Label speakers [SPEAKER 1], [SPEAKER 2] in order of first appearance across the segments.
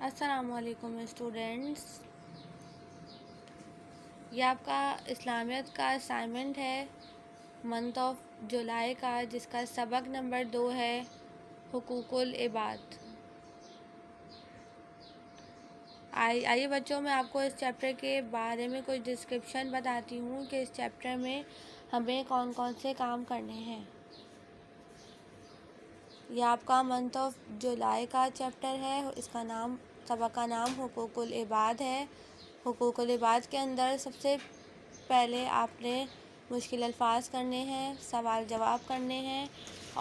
[SPEAKER 1] السلام علیکم اسٹوڈینٹس، یہ آپ کا اسلامیت کا اسائنمنٹ ہے منتھ آف جولائی کا، جس کا سبق نمبر 2 ہے حقوق العباد۔ آئیے بچوں، میں آپ کو اس چیپٹر کے بارے میں کچھ ڈسکرپشن بتاتی ہوں کہ اس چیپٹر میں ہمیں کون کون سے کام کرنے ہیں۔ یہ آپ کا منتھ آف جولائی کا چیپٹر ہے، اس کا نام سبق کا نام حقوق العباد ہے۔ حقوق العباد کے اندر سب سے پہلے آپ نے مشکل الفاظ کرنے ہیں، سوال جواب کرنے ہیں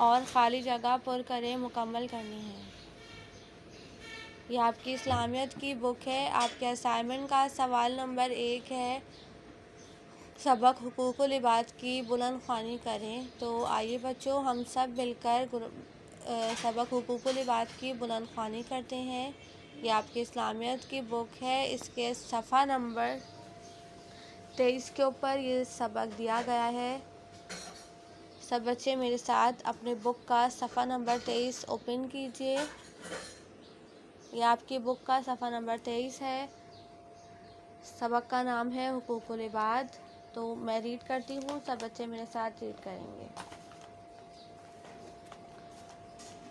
[SPEAKER 1] اور خالی جگہ پر کریں مکمل کرنی ہے۔ یہ آپ کی اسلامیت کی بک ہے۔ آپ کے اسائنمنٹ کا سوال نمبر 1 ہے، سبق حقوق العباد کی بلند خوانی کریں۔ تو آئیے بچوں، ہم سب مل کر سبق حقوق العباد کی بلند خوانی کرتے ہیں۔ یہ آپ کی اسلامیت کی بک ہے، اس کے صفحہ نمبر 23 کے اوپر یہ سبق دیا گیا ہے۔ سب بچے میرے ساتھ اپنے بک کا صفحہ نمبر 23 اوپن کیجئے۔ یہ آپ کی بک کا صفحہ نمبر 23 ہے۔ سبق کا نام ہے حقوق العباد۔ تو میں ریڈ کرتی ہوں، سب بچے میرے ساتھ ریڈ کریں گے۔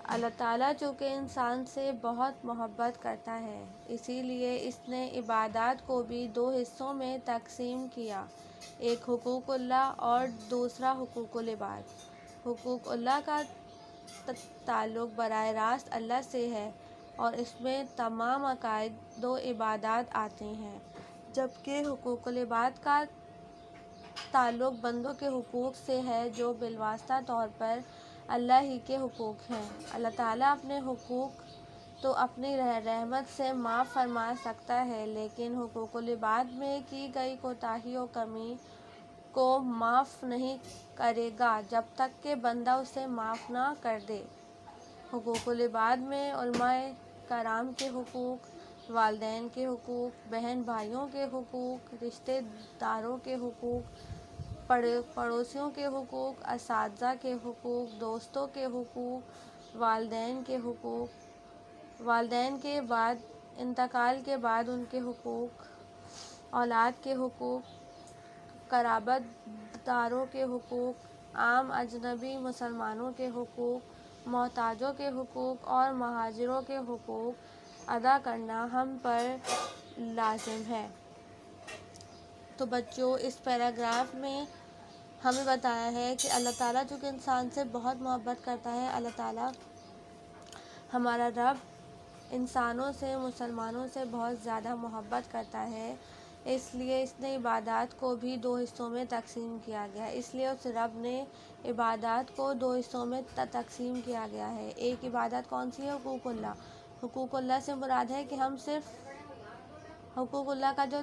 [SPEAKER 1] اللہ تعالیٰ چونکہ انسان سے بہت محبت کرتا ہے، اسی لیے اس نے عبادات کو بھی 2 حصوں میں تقسیم کیا، ایک حقوق اللہ اور دوسرا حقوق العباد۔ حقوق اللہ کا تعلق براہ راست اللہ سے ہے اور اس میں تمام عقائد و عبادات آتے ہیں، جبکہ حقوق العباد کا تعلق بندوں کے حقوق سے ہے جو بالواسطہ طور پر اللہ ہی کے حقوق ہیں۔ اللہ تعالیٰ اپنے حقوق تو اپنی رحمت سے معاف فرما سکتا ہے، لیکن حقوق العباد میں کی گئی کوتاہی و کمی کو معاف نہیں کرے گا جب تک کہ بندہ اسے معاف نہ کر دے۔ حقوق العباد میں علماء کرام کے حقوق، والدین کے حقوق، بہن بھائیوں کے حقوق، رشتہ داروں کے حقوق، پڑوسیوں کے حقوق، اساتذہ کے حقوق، دوستوں کے حقوق، والدین کے حقوق، والدین کے بعد انتقال کے بعد ان کے حقوق، اولاد کے حقوق، قرابت داروں کے حقوق، عام اجنبی مسلمانوں کے حقوق، محتاجوں کے حقوق اور مہاجروں کے حقوق ادا کرنا ہم پر لازم ہے۔ تو بچوں، اس پیراگراف میں ہمیں بتایا ہے کہ اللہ تعالیٰ چونکہ انسان سے بہت محبت کرتا ہے، اللہ تعالیٰ ہمارا رب انسانوں سے، مسلمانوں سے بہت زیادہ محبت کرتا ہے، اس لیے اس نے عبادات کو بھی 2 حصوں میں تقسیم کیا گیا ہے۔ اس لیے اس رب نے عبادات کو 2 حصوں میں تقسیم کیا گیا ہے۔ ایک عبادت کون سی ہے؟ حقوق اللہ۔ حقوق اللہ سے مراد ہے کہ ہم صرف حقوق اللہ کا جو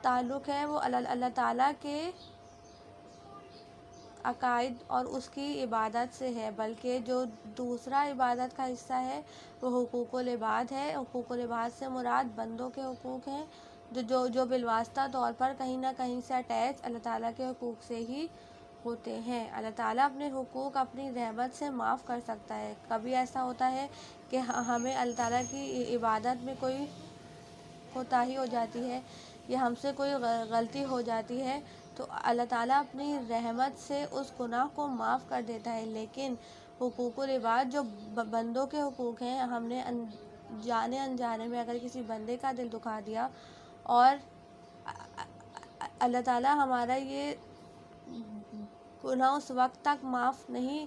[SPEAKER 1] تعلق ہے وہ اللہ تعالیٰ کے عقائد اور اس کی عبادت سے ہے، بلکہ جو دوسرا عبادت کا حصہ ہے وہ حقوق العباد ہے۔ حقوق العباد سے مراد بندوں کے حقوق ہیں جو بالواسطہ طور پر کہیں نہ کہیں سے اٹیچ اللہ تعالیٰ کے حقوق سے ہی ہوتے ہیں۔ اللہ تعالیٰ اپنے حقوق اپنی رحمت سے معاف کر سکتا ہے۔ کبھی ایسا ہوتا ہے کہ ہمیں اللہ تعالیٰ کی عبادت میں کوئی کوتاہی ہو جاتی ہے یا ہم سے کوئی غلطی ہو جاتی ہے تو اللہ تعالیٰ اپنی رحمت سے اس گناہ کو معاف کر دیتا ہے، لیکن حقوق العباد جو بندوں کے حقوق ہیں، ہم نے جانے انجانے میں اگر کسی بندے کا دل دکھا دیا اور اللہ تعالیٰ ہمارا یہ گناہ اس وقت تک معاف نہیں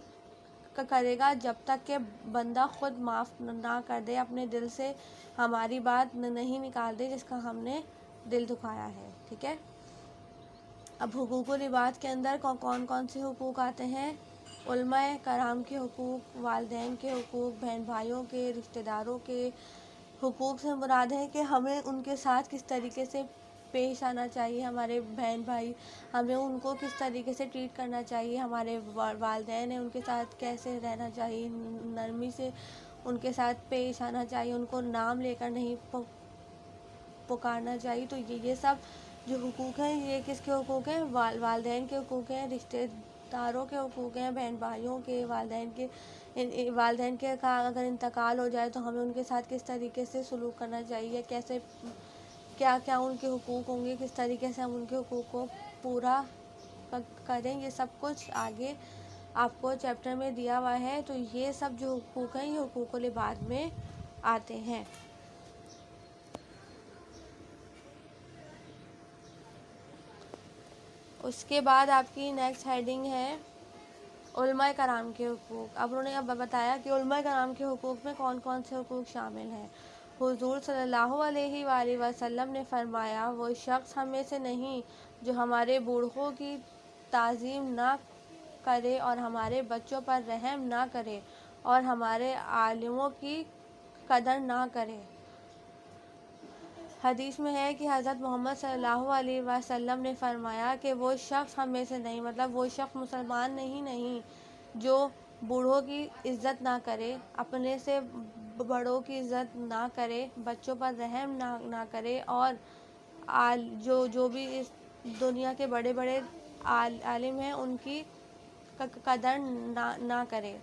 [SPEAKER 1] کرے گا جب تک کہ بندہ خود معاف نہ کر دے، اپنے دل سے ہماری بات نہیں نکال دے جس کا ہم نے دل دکھایا ہے، ٹھیک ہے۔ اب حقوق العباد کے اندر کون کون سے حقوق آتے ہیں؟ علماء کرام کے حقوق، والدین کے حقوق، بہن بھائیوں کے، رشتہ داروں کے حقوق سے مراد ہے کہ ہمیں ان کے ساتھ کس طریقے سے پیش آنا چاہیے، ہمارے بہن بھائی ہمیں ان کو کس طریقے سے ٹریٹ کرنا چاہیے، ہمارے والدین ہیں ان کے ساتھ کیسے رہنا چاہیے، نرمی سے ان کے ساتھ پیش آنا چاہیے، ان کو نام لے کر نہیں پکارنا چاہیے۔ تو یہ سب جو حقوق ہیں یہ کس کے حقوق ہیں؟ والدین کے حقوق ہیں، رشتہ داروں کے حقوق ہیں، بہن بھائیوں کے، والدین کے کا اگر انتقال ہو جائے تو ہمیں ان کے ساتھ کس طریقے سے سلوک کرنا چاہیے، کیسے کیا کیا ان کے حقوق ہوں گے، کس طریقے سے ہم ان کے حقوق کو پورا کریں، یہ سب کچھ آگے آپ کو چیپٹر میں دیا ہوا ہے۔ تو یہ سب جو حقوق ہیں یہ حقوق العباد میں آتے ہیں۔ اس کے بعد آپ کی نیکسٹ ہیڈنگ ہے علماء کرام کے حقوق۔ اب انہوں نے بتایا کہ علماء کرام کے حقوق میں کون کون سے حقوق شامل ہیں۔ حضور صلی اللہ علیہ وآلہ وسلم نے فرمایا، وہ شخص ہم میں سے نہیں جو ہمارے بوڑھوں کی تعظیم نہ کرے اور ہمارے بچوں پر رحم نہ کرے اور ہمارے عالموں کی قدر نہ کرے۔ حدیث میں ہے کہ حضرت محمد صلی اللہ علیہ وسلم نے فرمایا کہ وہ شخص ہم میں سے نہیں، مطلب وہ شخص مسلمان نہیں جو بوڑھوں کی عزت نہ کرے، اپنے سے بڑوں کی عزت نہ کرے، بچوں پر رحم نہ کرے اور جو بھی اس دنیا کے بڑے بڑے عالم ہیں ان کی قدر نہ کرے۔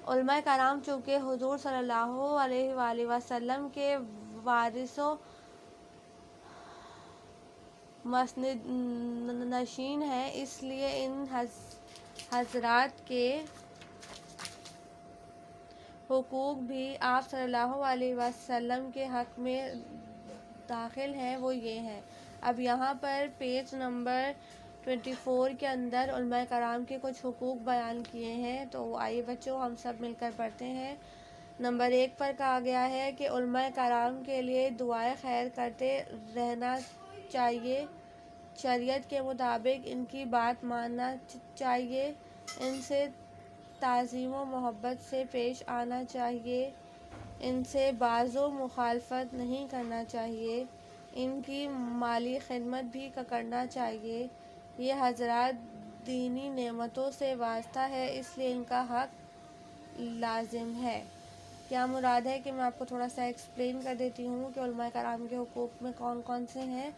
[SPEAKER 1] علماء کرام چونکہ حضور صلی اللہ علیہ وآلہ وسلم کے وارث و مسند نشین ہیں، اس لیے ان حضرات کے حقوق بھی آپ صلی اللہ علیہ وسلم کے حق میں داخل ہیں، وہ یہ ہیں۔ اب یہاں پر پیج نمبر 24 کے اندر علماء کرام کے کچھ حقوق بیان کیے ہیں، تو آئیے بچوں ہم سب مل کر پڑھتے ہیں۔ نمبر 1 پر کہا گیا ہے کہ علماء کرام کے لیے دعائے خیر کرتے رہنا چاہیے، شریعت کے مطابق ان کی بات ماننا چاہیے، ان سے تعظیم و محبت سے پیش آنا چاہیے، ان سے باز و مخالفت نہیں کرنا چاہیے، ان کی مالی خدمت بھی کرنا چاہیے۔ یہ حضرات دینی نعمتوں سے وابستہ ہے، اس لیے ان کا حق لازم ہے۔ کیا مراد ہے کہ میں آپ کو تھوڑا سا ایکسپلین کر دیتی ہوں کہ علماء کرام کے حقوق میں کون کون سے ہیں۔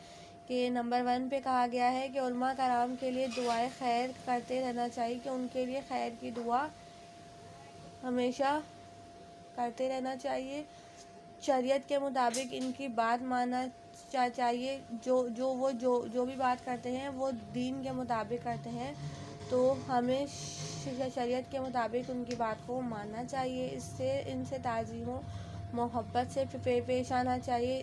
[SPEAKER 1] کہ نمبر 1 پہ کہا گیا ہے کہ علماء کرام کے لیے دعائے خیر کرتے رہنا چاہیے، کہ ان کے لیے خیر کی دعا ہمیشہ کرتے رہنا چاہیے، شریعت کے مطابق ان کی بات ماننا چاہیے، جو بھی بات کرتے ہیں وہ دین کے مطابق کرتے ہیں، تو ہمیں شریعت کے مطابق ان کی بات کو ماننا چاہیے، ان سے تعظیم و محبت سے پیش آنا چاہیے۔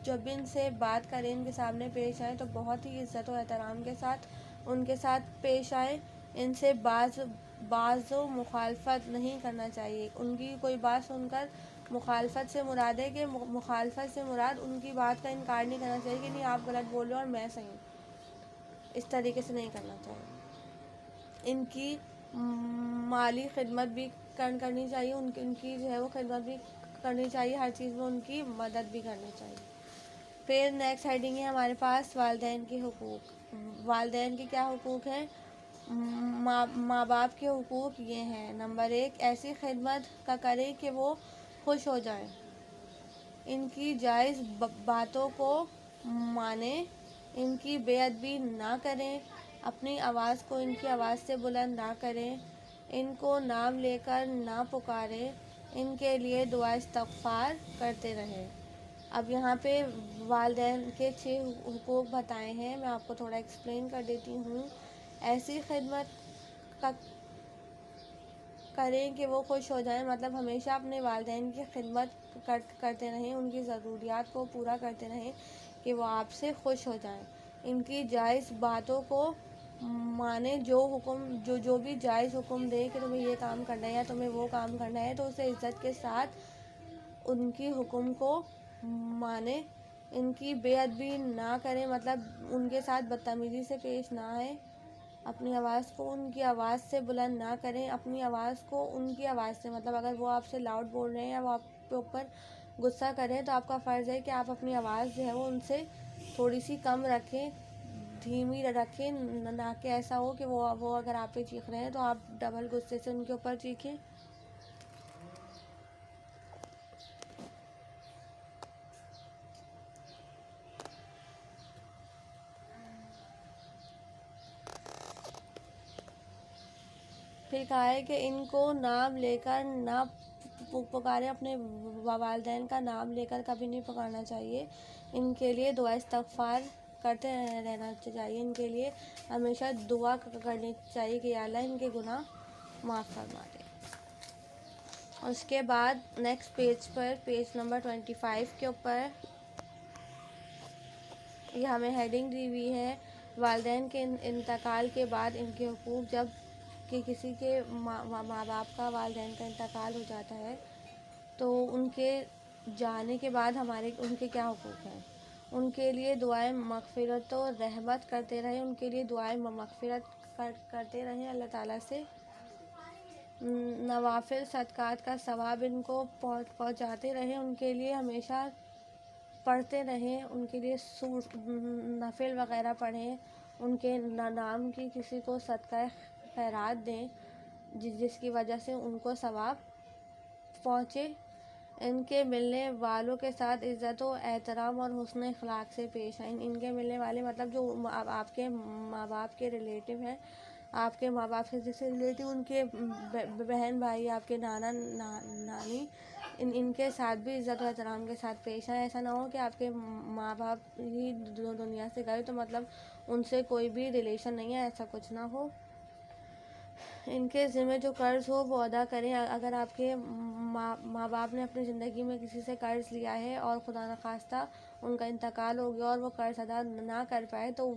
[SPEAKER 1] جب ان سے بات کریں، ان کے سامنے پیش آئیں تو بہت ہی عزت و احترام کے ساتھ ان کے ساتھ پیش آئیں، ان سے باز و مخالفت نہیں کرنا چاہیے۔ ان کی کوئی بات سن کر مخالفت سے مراد ہے کہ مخالفت سے مراد ان کی بات کا انکار نہیں کرنا چاہیے کہ نہیں آپ غلط بول رہے ہو اور میں صحیح ہوں، اس طریقے سے نہیں کرنا چاہیے۔ ان کی مالی خدمت بھی کرنی چاہیے، ان کی جو ہے وہ خدمت بھی کرنی چاہیے، ہر چیز میں ان کی مدد بھی کرنی چاہیے۔ پھر نیکسٹ ہیڈنگ ہے ہمارے پاس والدین کے حقوق۔ والدین کے کیا حقوق ہیں؟ ماں باپ کے حقوق یہ ہیں۔ نمبر 1، ایسی خدمت کا کریں کہ وہ خوش ہو جائیں، ان کی جائز باتوں کو مانیں، ان کی بے ادبی نہ کریں، اپنی آواز کو ان کی آواز سے بلند نہ کریں، ان کو نام لے کر نہ پکاریں، ان کے لیے دعا استغفار کرتے رہیں۔ اب یہاں پہ والدین کے 6 حقوق بتائے ہیں، میں آپ کو تھوڑا ایکسپلین کر دیتی ہوں۔ ایسی خدمت کریں کہ وہ خوش ہو جائیں، مطلب ہمیشہ اپنے والدین کی خدمت کرتے رہیں، ان کی ضروریات کو پورا کرتے رہیں کہ وہ آپ سے خوش ہو جائیں۔ ان کی جائز باتوں کو مانیں، جو بھی جائز حکم دے کہ تمہیں یہ کام کرنا ہے یا تمہیں وہ کام کرنا ہے تو اسے عزت کے ساتھ ان کی حکم کو مانیں۔ ان کی بے ادبی نہ کریں، مطلب ان کے ساتھ بدتمیزی سے پیش نہ آئیں، اپنی آواز کو ان کی آواز سے بلند نہ کریں، اپنی آواز کو ان کی آواز سے، مطلب اگر وہ آپ سے لاؤڈ بول رہے ہیں یا وہ آپ کے اوپر غصہ کریں تو آپ کا فرض ہے کہ آپ اپنی آواز جو ہے وہ ان سے تھوڑی سی کم رکھیں، دھیمی رکھیں، نہ کہ ایسا ہو کہ وہ اگر آپ پہ چیخ رہے ہیں تو آپ ڈبل غصے سے ان کے اوپر چیخیں۔ پھر کہا ہے کہ ان کو نام لے کر نہ پکارے، اپنے والدین کا نام لے کر کبھی نہیں پکارنا چاہیے، ان کے لیے دعا استغفار کرتے رہنا چاہیے، ان کے لیے ہمیشہ دعا کرنی چاہیے کہ یا اللہ ان کے گناہ معاف فرما دے۔ اس کے بعد نیکسٹ پیج پر، پیج نمبر 25 کے اوپر یہ ہمیں ہیڈنگ دی ہوئی ہے، والدین کے انتقال کے بعد ان کے حقوق۔ جب کہ کسی کے ماں باپ کا، والدین کا انتقال ہو جاتا ہے تو ان کے جانے کے بعد ان کے کیا حقوق ہیں؟ ان کے لیے دعائیں مغفرت و رحمت کرتے رہیں، ان کے لیے دعائیں مغفرت کرتے رہیں، اللہ تعالیٰ سے نوافل صدقات کا ثواب ان کو پہنچاتے رہیں، ان کے لیے ہمیشہ پڑھتے رہیں، ان کے لیے نفل وغیرہ پڑھیں، ان کے نام کی کسی کو صدقہ خیرات دیں جس کی وجہ سے ان کو ثواب پہنچے۔ ان کے ملنے والوں کے ساتھ عزت و احترام اور حسن اخلاق سے پیش آئیں۔ ان کے ملنے والے مطلب جو آپ کے ماں باپ کے ریلیٹیو ہیں، آپ کے ماں باپ سے جیسے ریلیٹیو، ان کے بہن بھائی، آپ کے نانا نانی، ان کے ساتھ بھی عزت و احترام کے ساتھ پیش آئیں۔ ایسا نہ ہو کہ آپ کے ماں باپ ہی دنیا سے گئے تو مطلب ان سے کوئی بھی ریلیشن نہیں ہے، ایسا کچھ نہ ہو۔ ان کے ذمہ جو قرض ہو وہ ادا کریں۔ اگر آپ کے ماں باپ نے اپنی زندگی میں کسی سے قرض لیا ہے اور خدا نخواستہ ان کا انتقال ہو گیا اور وہ قرض ادا نہ کر پائے تو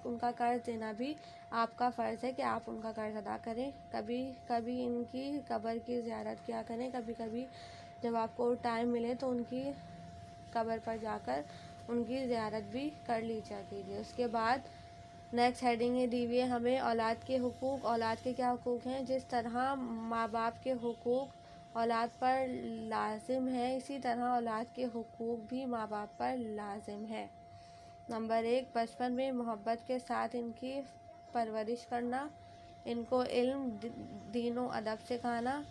[SPEAKER 1] ان کا قرض دینا بھی آپ کا فرض ہے کہ آپ ان کا قرض ادا کریں۔ کبھی کبھی ان کی قبر کی زیارت کیا کریں، کبھی کبھی جب آپ کو ٹائم ملے تو ان کی قبر پر جا کر ان کی زیارت بھی کر لیجیے کیجیے۔ اس کے بعد نیکسٹ ہیڈنگ یہ دی ہوئی ہے ہمیں اولاد کے حقوق۔ اولاد کے کیا حقوق ہیں؟ جس طرح ماں باپ کے حقوق اولاد پر لازم ہے، اسی طرح اولاد کے حقوق بھی ماں باپ پر لازم ہے۔ نمبر 1، بچپن میں محبت کے ساتھ ان کی پرورش کرنا، ان کو علم، دین و ادب سکھانا،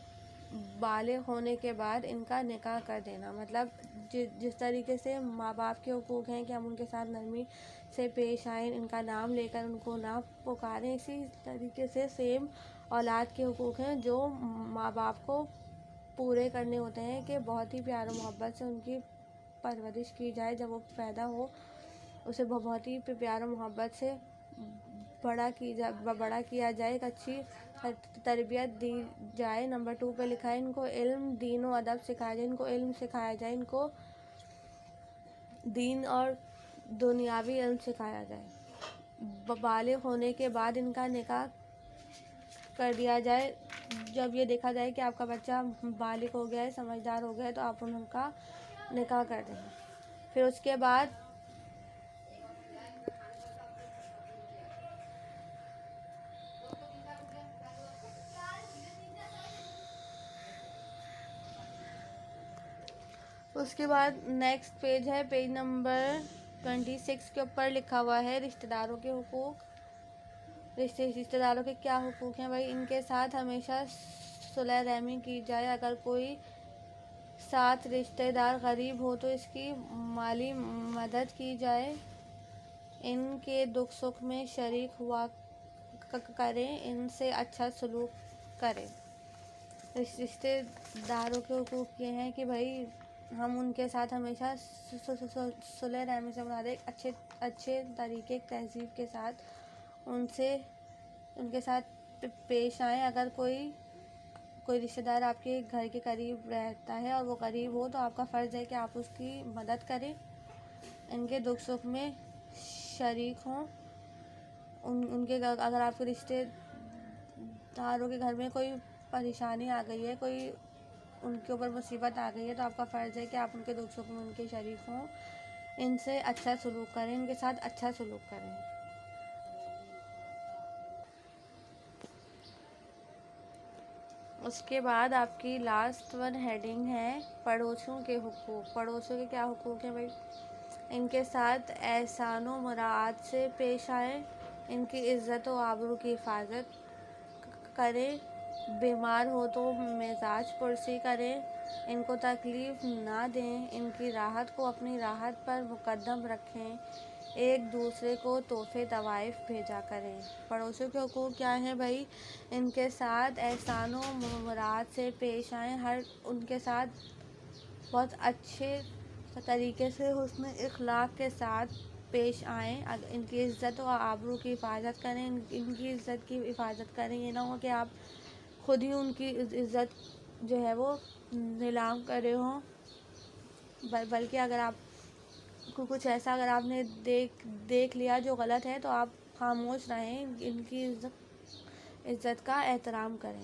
[SPEAKER 1] بالغ ہونے کے بعد ان کا نکاح کر دینا۔ مطلب جس طریقے سے ماں باپ کے حقوق ہیں کہ ہم ان کے ساتھ نرمی سے پیش آئیں، ان کا نام لے کر ان کو نہ پکاریں، اسی طریقے سے سیم اولاد کے حقوق ہیں جو ماں باپ کو پورے کرنے ہوتے ہیں کہ بہت ہی پیار و محبت سے ان کی پرورش کی جائے، جب وہ پیدا ہو اسے بہت ہی پیار و محبت سے بڑا کیا جائے، ایک اچھی تربیت دی جائے۔ نمبر 2 پہ لکھا ہے ان کو علم، دین و ادب سکھایا جائے، ان کو علم سکھایا جائے، ان کو دین اور دنیاوی علم سکھایا جائے۔ بالغ ہونے کے بعد ان کا نکاح کر دیا جائے۔ جب یہ دیکھا جائے کہ آپ کا بچہ بالغ ہو گیا ہے، سمجھدار ہو گیا ہے تو آپ ان کا نکاح کر دیں۔ پھر اس کے بعد نیکسٹ پیج ہے، پیج نمبر 26 کے اوپر لکھا ہوا ہے رشتہ داروں کے حقوق۔ رشتہ داروں کے کیا حقوق ہیں بھائی؟ ان کے ساتھ ہمیشہ صلح رحمی کی جائے۔ اگر کوئی ساتھ رشتہ دار غریب ہو تو اس کی مالی مدد کی جائے، ان کے دکھ سکھ میں شریک ہوا کریں، ان سے اچھا سلوک کریں۔ رشتہ داروں کے حقوق یہ ہیں کہ بھائی ہم ان کے ساتھ ہمیشہ صلح رحمی سے مراد اچھے طریقے، تہذیب کے ساتھ ان کے ساتھ پیش آئیں۔ اگر کوئی رشتہ دار آپ کے گھر کے قریب رہتا ہے اور وہ غریب ہو تو آپ کا فرض ہے کہ آپ اس کی مدد کریں، ان کے دکھ سکھ میں شریک ہوں۔ اگر آپ کے رشتہ داروں کے گھر میں کوئی پریشانی آ گئی ہے، کوئی ان کے اوپر مصیبت آ گئی ہے تو آپ کا فرض ہے کہ آپ ان کے دکھ سکھ میں ان کے شریک ہوں، ان سے اچھا سلوک کریں، ان کے ساتھ اچھا سلوک کریں۔ اس کے بعد آپ کی لاسٹ ہیڈنگ ہے پڑوسیوں کے حقوق۔ پڑوسیوں کے کیا حقوق ہیں بھائی؟ ان کے ساتھ احسان و مراعات سے پیش آئیں، ان کی عزت و آبرو کی حفاظت کریں، بیمار ہو تو مزاج پرسی کریں، ان کو تکلیف نہ دیں، ان کی راحت کو اپنی راحت پر مقدم رکھیں، ایک دوسرے کو تحفے طوائف بھیجا کریں۔ پڑوسیوں کے حقوق کیا ہیں بھائی؟ ان کے ساتھ احسان و مراد سے پیش آئیں، ان کے ساتھ بہت اچھے طریقے سے حسن اخلاق کے ساتھ پیش آئیں، ان کی عزت و آبرو کی حفاظت کریں، ان کی عزت کی حفاظت کریں۔ یہ نہ ہو کہ آپ خود ہی ان کی عزت جو ہے وہ نیلام کر رہے ہوں، بلکہ اگر آپ کو کچھ ایسا اگر آپ نے دیکھ لیا جو غلط ہے تو آپ خاموش رہیں، ان کی عزت کا احترام کریں۔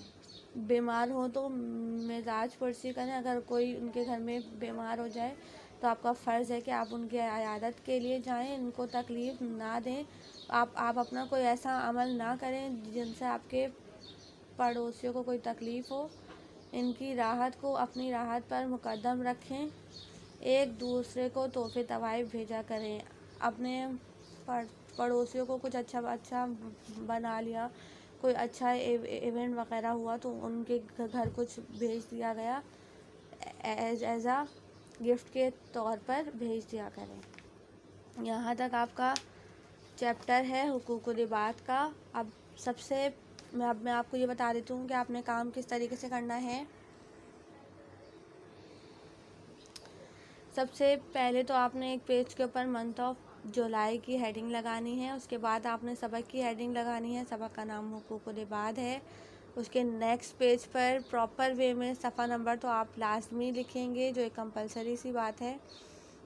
[SPEAKER 1] بیمار ہو تو مزاج پرسی کریں، اگر کوئی ان کے گھر میں بیمار ہو جائے تو آپ کا فرض ہے کہ آپ ان کی عیادت کے لیے جائیں، ان کو تکلیف نہ دیں۔ آپ اپنا کوئی ایسا عمل نہ کریں جن سے آپ کے پڑوسیوں کو کوئی تکلیف ہو، ان کی راحت کو اپنی راحت پر مقدم رکھیں۔ ایک دوسرے کو تحفے طوائف بھیجا کریں، اپنے پڑوسیوں کو کچھ اچھا بنا لیا، کوئی اچھا ایونٹ وغیرہ ہوا تو ان کے گھر کچھ بھیج دیا گیا، ایز اے گفٹ کے طور پر بھیج دیا کریں۔ یہاں تک آپ کا چیپٹر ہے حقوق العباد کا۔ اب میں آپ کو یہ بتا دیتی ہوں کہ آپ نے کام کس طریقے سے کرنا ہے۔ سب سے پہلے تو آپ نے ایک پیج کے اوپر منتھ آف جولائی کی ہیڈنگ لگانی ہے، اس کے بعد آپ نے سبق کی ہیڈنگ لگانی ہے، سبق کا نام حقوق العباد ہے۔ اس کے نیکسٹ پیج پر پراپر وے میں صفحہ نمبر تو آپ لازمی لکھیں گے، جو ایک کمپلسری سی بات ہے۔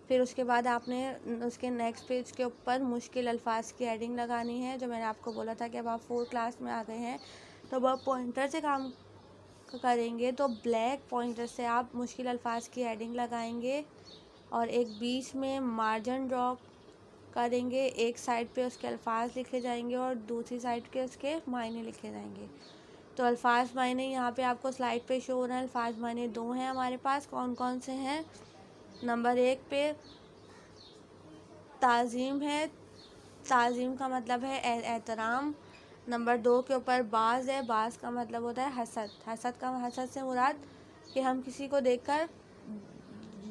[SPEAKER 1] پھر اس کے بعد آپ نے اس کے نیکسٹ پیج کے اوپر مشکل الفاظ کی ہیڈنگ لگانی ہے، جو میں نے آپ کو بولا تھا کہ اب آپ 4 کلاس میں آ گئے ہیں تو اب آپ پوائنٹر سے کام کریں گے، تو بلیک پوائنٹر سے آپ مشکل الفاظ کی ہیڈنگ لگائیں گے اور ایک بیچ میں مارجن ڈرا کریں گے، ایک سائڈ پہ اس کے الفاظ لکھے جائیں گے اور دوسری سائڈ کے اس کے معنی لکھے جائیں گے۔ تو الفاظ معنی یہاں پہ آپ کو سلائڈ پہ شو ہو رہا ہے۔ الفاظ معنی 2 ہیں ہمارے پاس، کون کون سے ہیں؟ نمبر 1 پہ تعظیم ہے، تعظیم کا مطلب ہے احترام۔ نمبر 2 کے اوپر باز ہے، باز کا مطلب ہوتا ہے حسد۔ حسد سے مراد کہ ہم کسی کو دیکھ کر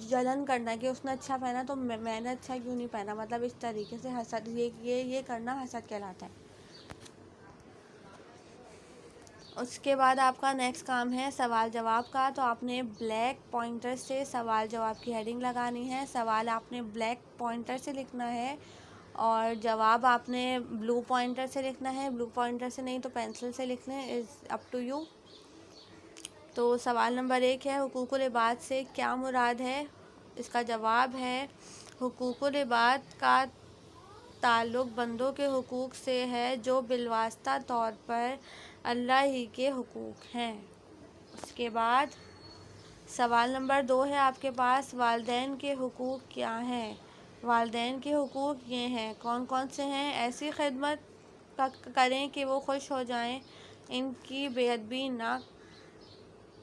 [SPEAKER 1] جلن کرنا کہ اس نے اچھا پہنا تو میں نے اچھا کیوں نہیں پہنا، مطلب اس طریقے سے حسد، یہ کرنا حسد کہلاتا ہے۔ اس کے بعد آپ کا نیکسٹ کام ہے سوال جواب کا، تو آپ نے بلیک پوائنٹر سے سوال جواب کی ہیڈنگ لگانی ہے۔ سوال آپ نے بلیک پوائنٹر سے لکھنا ہے اور جواب آپ نے بلو پوائنٹر سے لکھنا ہے۔ بلو پوائنٹر سے نہیں تو پینسل سے لکھ لیں، از اپ ٹو یو۔ تو سوال نمبر 1 ہے حقوق العباد سے کیا مراد ہے؟ اس کا جواب ہے حقوق العباد کا تعلق بندوں کے حقوق سے ہے جو بالواسطہ طور پر اللہ ہی کے حقوق ہیں۔ اس کے بعد سوال نمبر 2 ہے آپ کے پاس والدین کے حقوق کیا ہیں؟ والدین کے حقوق یہ ہیں، کون کون سے ہیں؟ ایسی خدمت کریں کہ وہ خوش ہو جائیں، ان کی بے ادبی نہ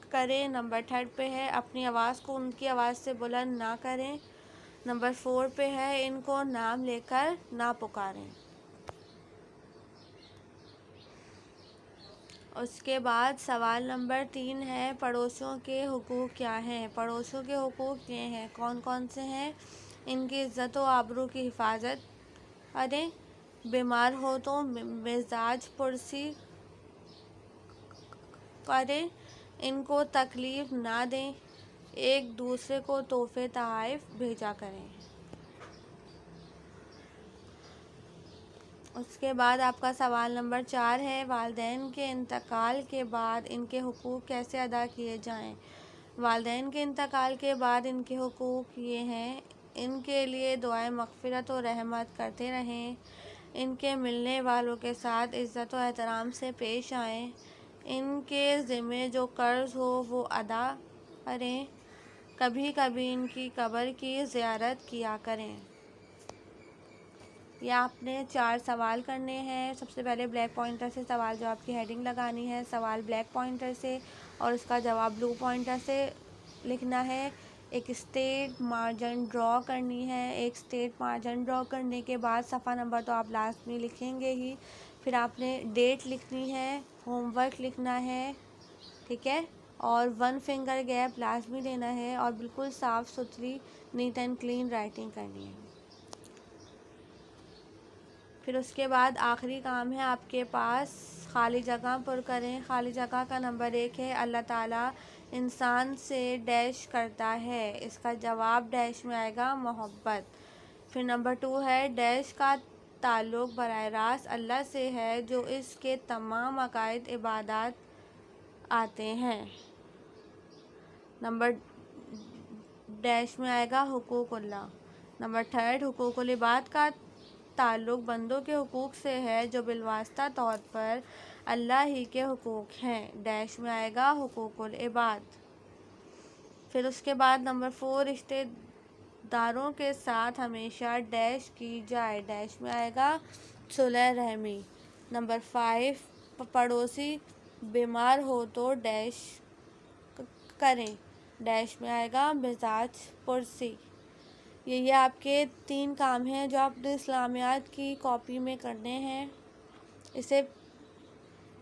[SPEAKER 1] کریں۔ نمبر 3 پہ ہے اپنی آواز کو ان کی آواز سے بلند نہ کریں۔ نمبر 4 پہ ہے ان کو نام لے کر نہ پکاریں۔ اس کے بعد سوال نمبر 3 ہے پڑوسیوں کے حقوق کیا ہیں؟ پڑوسیوں کے حقوق یہ ہیں، کون کون سے ہیں؟ ان کی عزت و آبرو کی حفاظت کریں، بیمار ہو تو مزاج پرسی کریں، ان کو تکلیف نہ دیں، ایک دوسرے کو تحفے تحائف بھیجا کریں۔ اس کے بعد آپ کا سوال نمبر 4 ہے والدین کے انتقال کے بعد ان کے حقوق کیسے ادا کیے جائیں؟ والدین کے انتقال کے بعد ان کے حقوق یہ ہیں، ان کے لیے دعائے مغفرت و رحمت کرتے رہیں، ان کے ملنے والوں کے ساتھ عزت و احترام سے پیش آئیں، ان کے ذمہ جو قرض ہو وہ ادا کریں، کبھی کبھی ان کی قبر کی زیارت کیا کریں۔ یہ آپ نے 4 سوال کرنے ہیں۔ سب سے پہلے بلیک پوائنٹر سے سوال جواب کی ہیڈنگ لگانی ہے، سوال بلیک پوائنٹر سے اور اس کا جواب بلو پوائنٹر سے لکھنا ہے۔ ایک اسٹیٹ مارجن ڈرا کرنی ہے، ایک اسٹیٹ مارجن ڈرا کرنے کے بعد صفحہ نمبر تو آپ لازمی لکھیں گے ہی، پھر آپ نے ڈیٹ لکھنی ہے، ہوم ورک لکھنا ہے، ٹھیک ہے، اور 1 فنگر گیپ لازمی دینا ہے اور بالکل صاف ستھری نیٹ اینڈ کلین رائٹنگ کرنی ہے۔ پھر اس کے بعد آخری کام ہے آپ کے پاس، خالی جگہ پر کریں۔ خالی جگہ کا نمبر 1 ہے اللہ تعالیٰ انسان سے ڈیش کرتا ہے، اس کا جواب ڈیش میں آئے گا محبت۔ پھر نمبر 2 ہے ڈیش کا تعلق براہ راست اللہ سے ہے جو اس کے تمام عقائد عبادات آتے ہیں۔ نمبر ڈیش میں آئے گا حقوق اللہ۔ نمبر 3 حقوق العباد کا تعلق بندوں کے حقوق سے ہے جو بالواسطہ طور پر اللہ ہی کے حقوق ہیں، ڈیش میں آئے گا حقوق العباد۔ پھر اس کے بعد نمبر 4 رشتے داروں کے ساتھ ہمیشہ ڈیش کی جائے، ڈیش میں آئے گا صلح رحمی۔ نمبر 5 پڑوسی بیمار ہو تو ڈیش کریں، ڈیش میں آئے گا مزاج پرسی۔ یہ آپ کے 3 کام ہیں جو آپ نے اسلامیات کی کاپی میں کرنے ہیں۔ اسے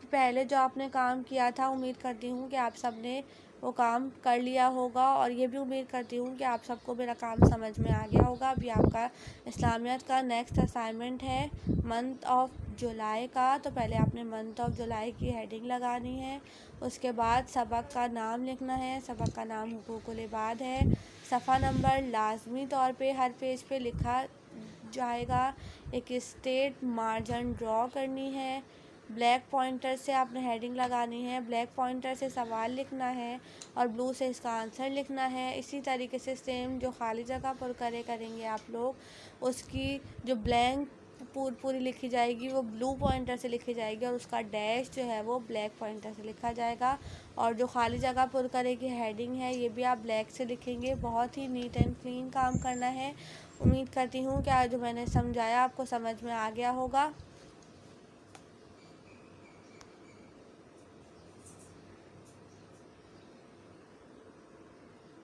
[SPEAKER 1] پہلے جو آپ نے کام کیا تھا امید کرتی ہوں کہ آپ سب نے وہ کام کر لیا ہوگا، اور یہ بھی امید کرتی ہوں کہ آپ سب کو میرا کام سمجھ میں آ گیا ہوگا۔ ابھی آپ کا اسلامیات کا نیکسٹ اسائنمنٹ ہے منتھ آف جولائی کا، تو پہلے آپ نے منتھ آف جولائی کی ہیڈنگ لگانی ہے، اس کے بعد سبق کا نام لکھنا ہے، سبق کا نام حقوق العباد ہے، صفحہ نمبر لازمی طور پہ ہر پیج پہ لکھا جائے گا، ایک اسٹیٹ مارجن ڈرا کرنی ہے، بلیک پوائنٹر سے آپ نے ہیڈنگ لگانی ہے، بلیک پوائنٹر سے سوال لکھنا ہے اور بلو سے اس کا آنسر لکھنا ہے۔ اسی طریقے سے سیم جو خالی جگہ پر کریں گے آپ لوگ، اس کی جو بلینک پوری لکھی جائے گی وہ بلو پوائنٹر سے لکھی جائے گی، اور اس کا ڈیش جو ہے وہ بلیک پوائنٹر سے لکھا جائے گا، اور جو خالی جگہ پر کرے کی ہیڈنگ ہے یہ بھی آپ بلیک سے لکھیں گے۔ بہت ہی نیٹ اینڈ کلین کام کرنا ہے۔ امید کرتی ہوں کہ آج جو میں نے سمجھایا آپ کو سمجھ میں آ گیا ہوگا۔